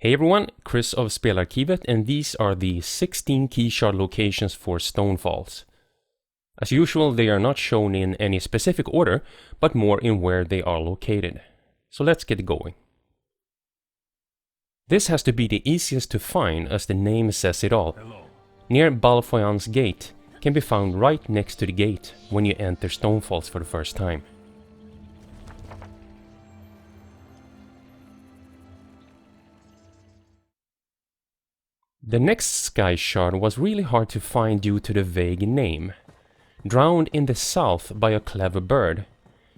Hey everyone, Chris of Spelarkivet, and these are the 16 Skyshard locations for Stonefalls. As usual, they are not shown in any specific order, but more in where they are located. So let's get going. This has to be the easiest to find, as the name says it all. Near Bal Foyen's gate can be found right next to the gate when you enter Stonefalls for the first time. The next Skyshard was really hard to find due to the vague name. Drowned in the south by a clever bird,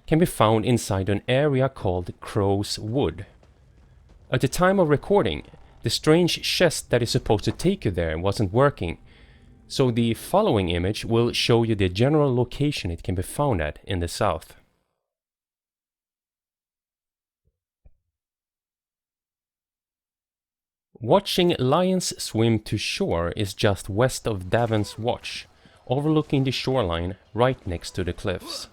can be found inside an area called Crow's Wood. At the time of recording, the strange chest that is supposed to take you there wasn't working, so the following image will show you the general location it can be found at in the south. Watching lions swim to shore is just west of Davon's Watch, overlooking the shoreline right next to the cliffs.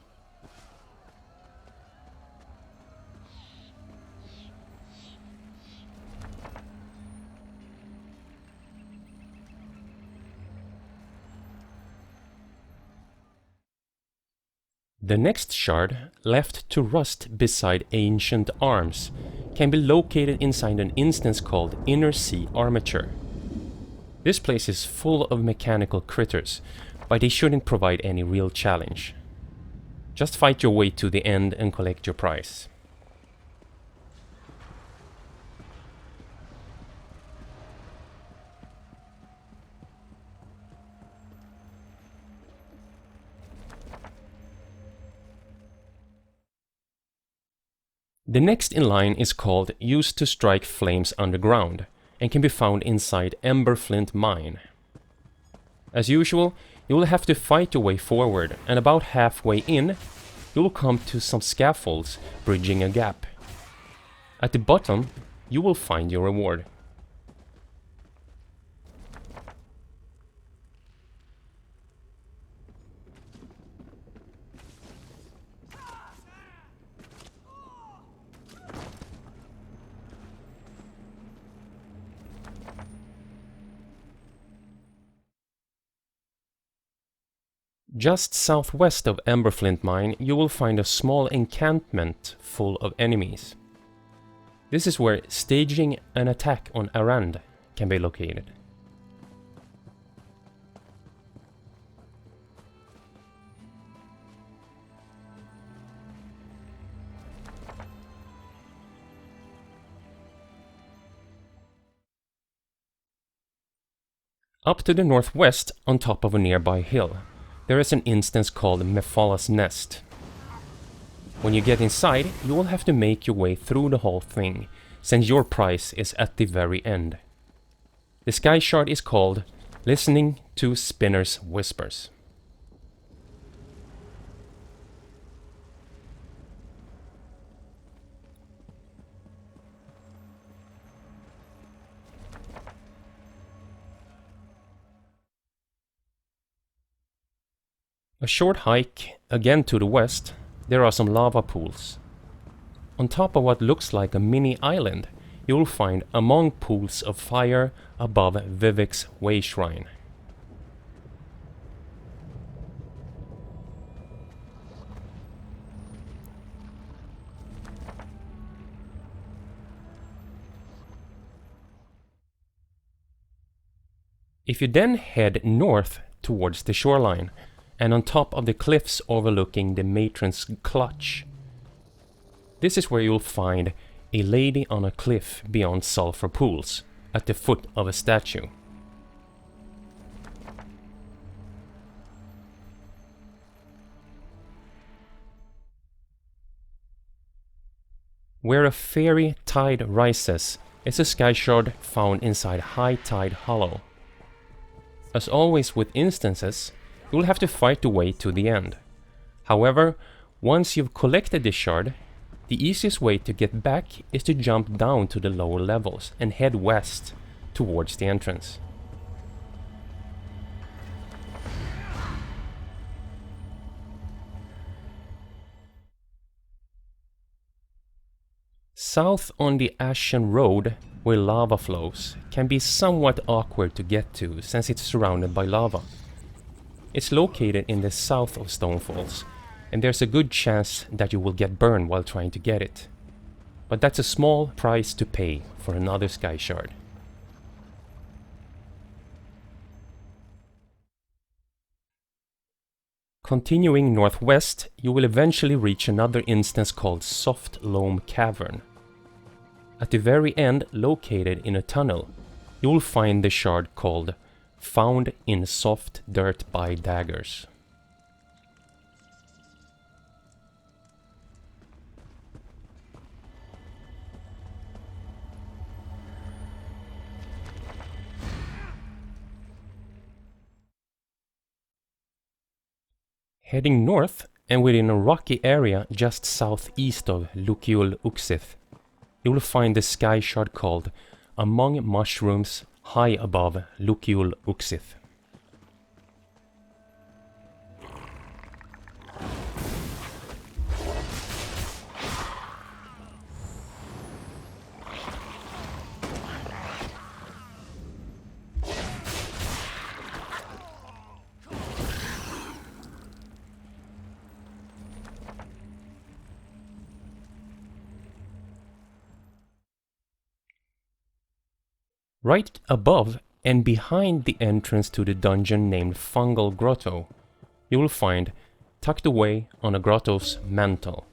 The next shard, left to rust beside ancient arms, can be located inside an instance called Inner Sea Armature. This place is full of mechanical critters, but they shouldn't provide any real challenge. Just fight your way to the end and collect your prize. The next in line is called Used to Strike Flames Underground and can be found inside Emberflint Mine. As usual, you will have to fight your way forward, and about halfway in, you will come to some scaffolds bridging a gap. At the bottom, you will find your reward. Just southwest of Emberflint Mine, you will find a small encampment full of enemies. This is where staging an attack on Arand can be located. Up to the northwest, on top of a nearby hill, there is an instance called Mephala's Nest. When you get inside, you will have to make your way through the whole thing, since your prize is at the very end. The Skyshard is called Listening to Spinner's Whispers. A short hike, again to the west, there are some lava pools. On top of what looks like a mini island, you will find among pools of fire above Vivec's Wayshrine. If you then head north towards the shoreline, and on top of the cliffs overlooking the Matron's Clutch. This is where you'll find a lady on a cliff beyond Sulfur Pools, at the foot of a statue. Where a fairy tide rises is a Skyshard found inside High Tide Hollow. As always with instances, you will have to fight your way to the end. However, once you've collected this shard, the easiest way to get back is to jump down to the lower levels and head west towards the entrance. South on the Ashen road, where lava flows, can be somewhat awkward to get to since it's surrounded by lava. It's located in the south of Stonefalls, and there's a good chance that you will get burned while trying to get it. But that's a small price to pay for another Skyshard. Continuing northwest, you will eventually reach another instance called Soft Loam Cavern. At the very end, located in a tunnel, you will find the shard called Found in Soft Dirt by Daggers. Heading north, and within a rocky area just southeast of Lukiul Uxith, you will find the Skyshard called Among Mushrooms high above Lukiul Uxith. Right above and behind the entrance to the dungeon named Fungal Grotto, you will find, tucked away on a grotto's mantel,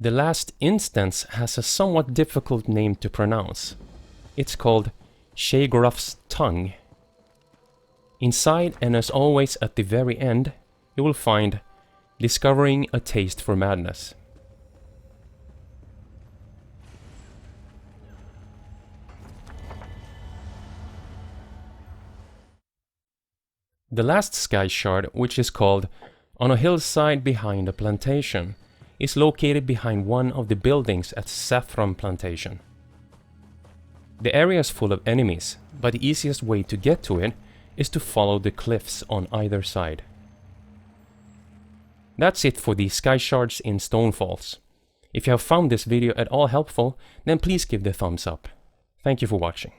the last instance has a somewhat difficult name to pronounce. It's called Sheogorath's Tongue. Inside, and as always at the very end, you will find Discovering a Taste for Madness. The last Skyshard, which is called On a Hillside Behind a Plantation, is located behind one of the buildings at Saffron Plantation. The area is full of enemies, but the easiest way to get to it is to follow the cliffs on either side. That's it for the Skyshards in Stonefalls. If you have found this video at all helpful, then please give the thumbs up. Thank you for watching.